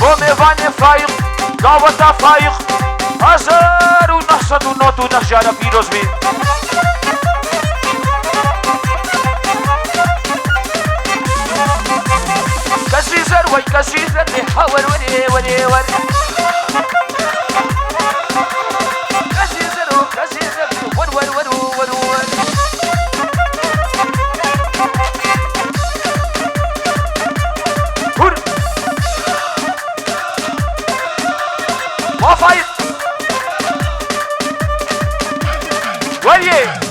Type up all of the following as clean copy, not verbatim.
بو ميفاني فايق دعوة فايق هزار ونحصد ونوت ونخجار بيروز بي كسيزر وي كسيزر لحور وري وري وري كسيزر وكسيزر ور ور ور ور ور هور وفايت وري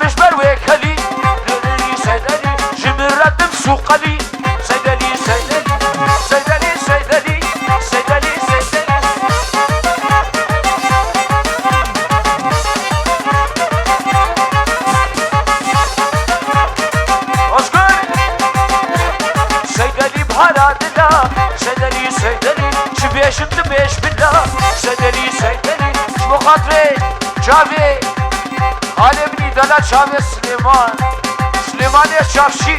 مش برويك هلي ليلي سيدلي جمرة مسوق لي سيدلي سيدلي سيدلي سيدلي سيدلي سيدلي أشكر سيدلي بهارات الله سيدلي سيدلي شبيش انت بيش بالله سيدلي سيدلي شمو خاطري جافي عالمني دلال شامي سليمان الشافشي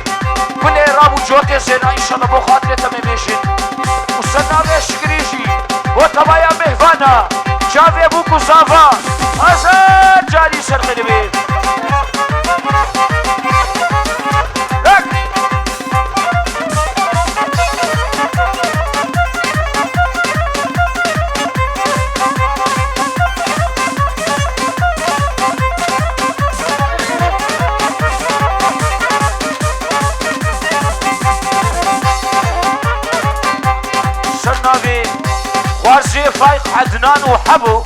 كل راب وجوتي زينا إن شاء الله بو خاطري تميميشين وسنابي شكريجي وطبايا مهفانا شافي ابو كوسافا أزار جاري سرخلبين وارزي فايق عدنان وحبو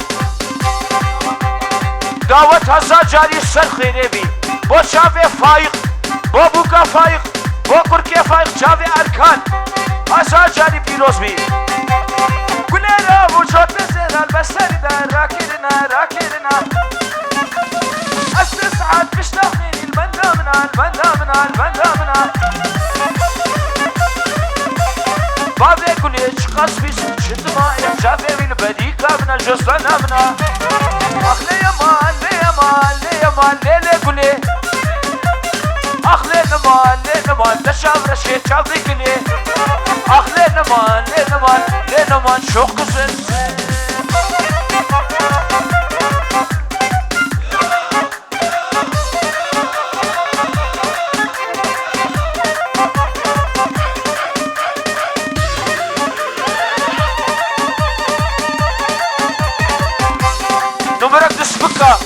دعوت هزا جاري السرخي ريبي بو شافي فايق بو بوكا فايق بو كركي فايق شافي أركان هزا جاري بيروز بي كلنا وجود بزينا البسرنا راكرنا راكرنا أستسعد مشتاقين المندامنا المندامنا المندامنا بابي كل اشخاص في شتما يجافي من بديكا من الجسنا منا اخلي يمان لي يمان لي يمان لي كلي اخلي نمان لي نمان تشاف رشيد شافي كلي اخلي نمان لي نمان لي نمان شوق زنزين نمرك تسبكها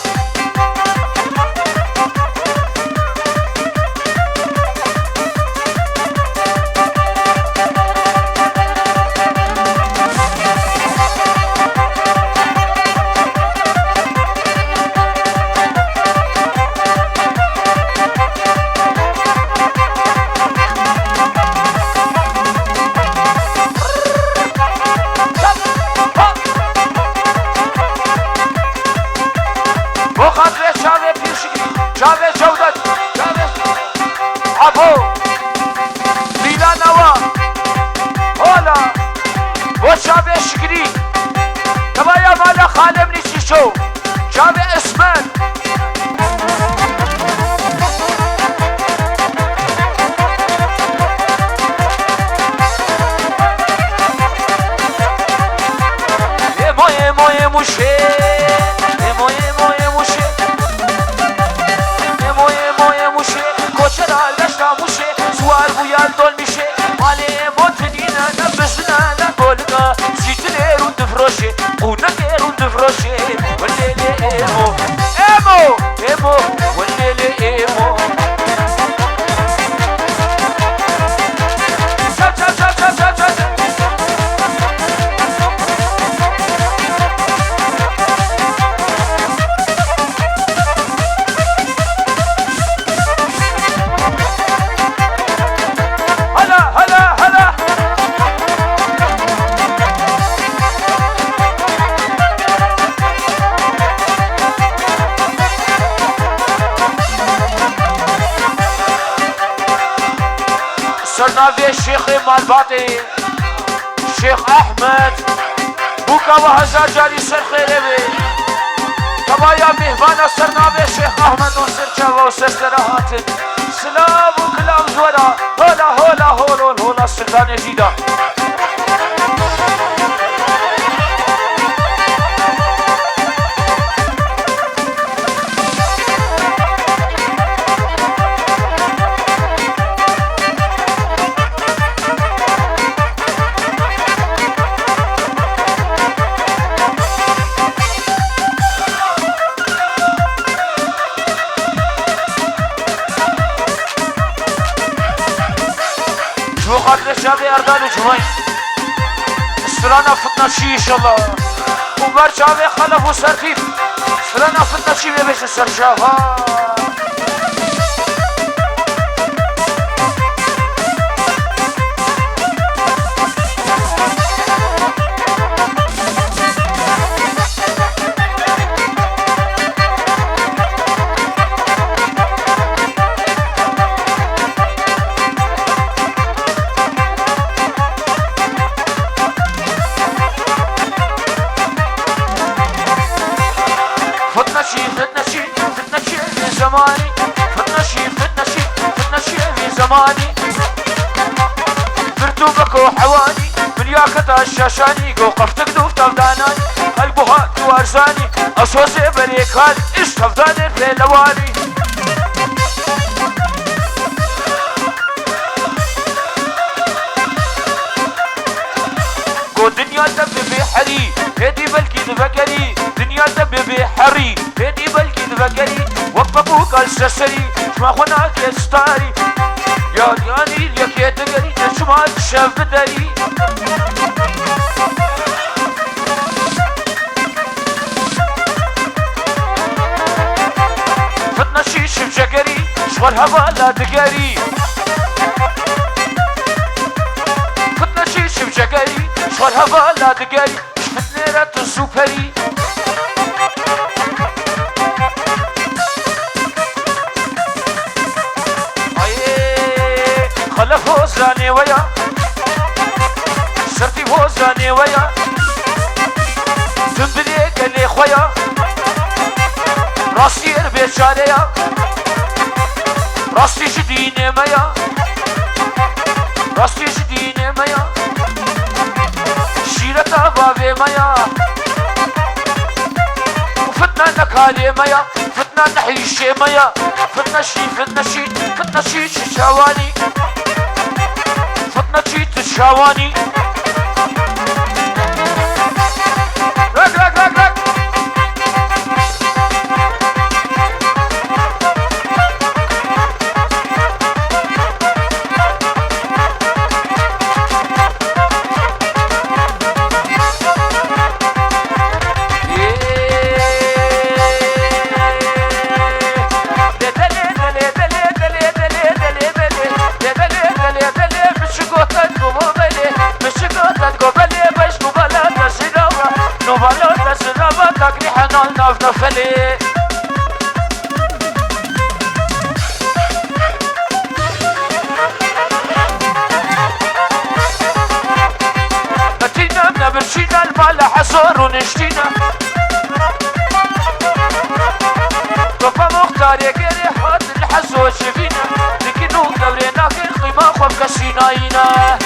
جاوز جودت جاوز عبو ليلا نوا هولا وشابي شكري تبايا مالا خالم نيشيشو جابي اسمان يمو يمو يمو شي يمو يمو يمو شي چرا لشنا موشه سوار بویان دول میشه مالی موتنینا نبزنا نقولنا سیتنه رو دفروشه قونا رو دفروشه ولیلی ایمو ایمو نافي الشيخ مالباطي الشيخ احمد بوكا وهزار جاري سر خيري بي كبايا مهبانا سر نافي الشيخ احمد وسر جوا وسر سراهات سلام وكلام زورا هولا هولا هولا هولا السلطان جيدا شابي أردان جمعي سرانا فتنا شي إن شاء الله وبار شابي خلف وسرتيف سرانا فتنا شي بيش السرشافة زماني فتنا شي في زماني برتوبك وحواني ملياكة الشاشاني قو قفتك دوف تفداناني قلبها توارزاني أصوصي بريكاني إش تفداني في لواني قو دنيا تبي بحري هدي بلكي ذبكري دنيا تبي بحري هدي بلكي ذبكري وقفوك السسري شما خناك يستاري يا دياني ليك يتقري شما تشاف بدري فتنا شيش بجقري شغل هوا لا تقري فتنا شيش بجقري شغل هوا لا تقري شفت نيرة السوبري خلف وزاني ويا سرتي وزاني ويا تنبلي قلي خويا راسي ربي شاريا راسي جديني ميا راسي جديني ميا شيرة بابي ميا وفتنا نكالي ميا فتنا نحيشي ميا فتنا شي شاواني فتنا شي تشاواني رك رك رك رك نفلي نتينا منبرشينا المال حصور ونشتينا طفا مختار يقري حد الحزو شفينا لكنو دورينا كل قيمة خب كسيناينا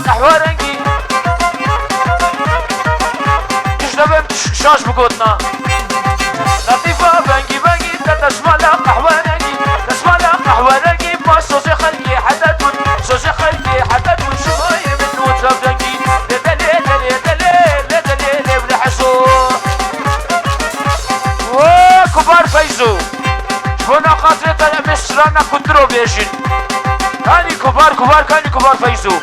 نحورنجي شاش بقولنا لطيفة بنجي بنجي تسمع لها قحوانجي تسمع لها قحوانجي ما صوصي خلقي حتى تون صوصي خلقي حتى تون شوية من وطرف دنجي لدلي دلي دلي لدلي دلي بلحسو وكبار فايزو شفونا خاطرة مصرانا كنترو بيجين كاني كبار كاني كبار فايزو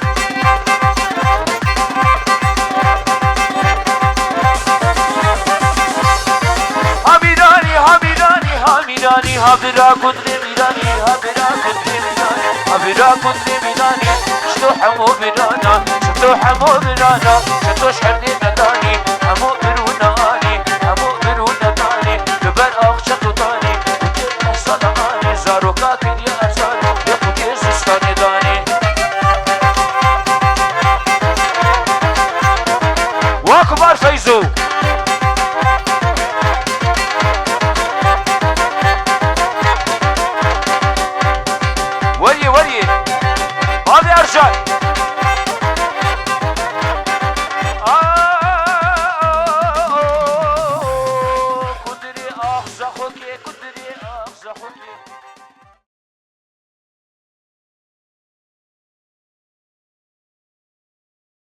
هابرا كدري ميراني هابرا كدري ميراني هابرا كدري ميراني شتو حمو برانا شتو حمو برانا شتو شحرني نداني حمو بروناني حمو بروناني لبر أخشتو تاني وكل صدقاني زارو كاكل يا أرزاني يقود يزستاني داني واكبر فيزو ولي هذه أرجل قدري أخزخك قدري أخزخك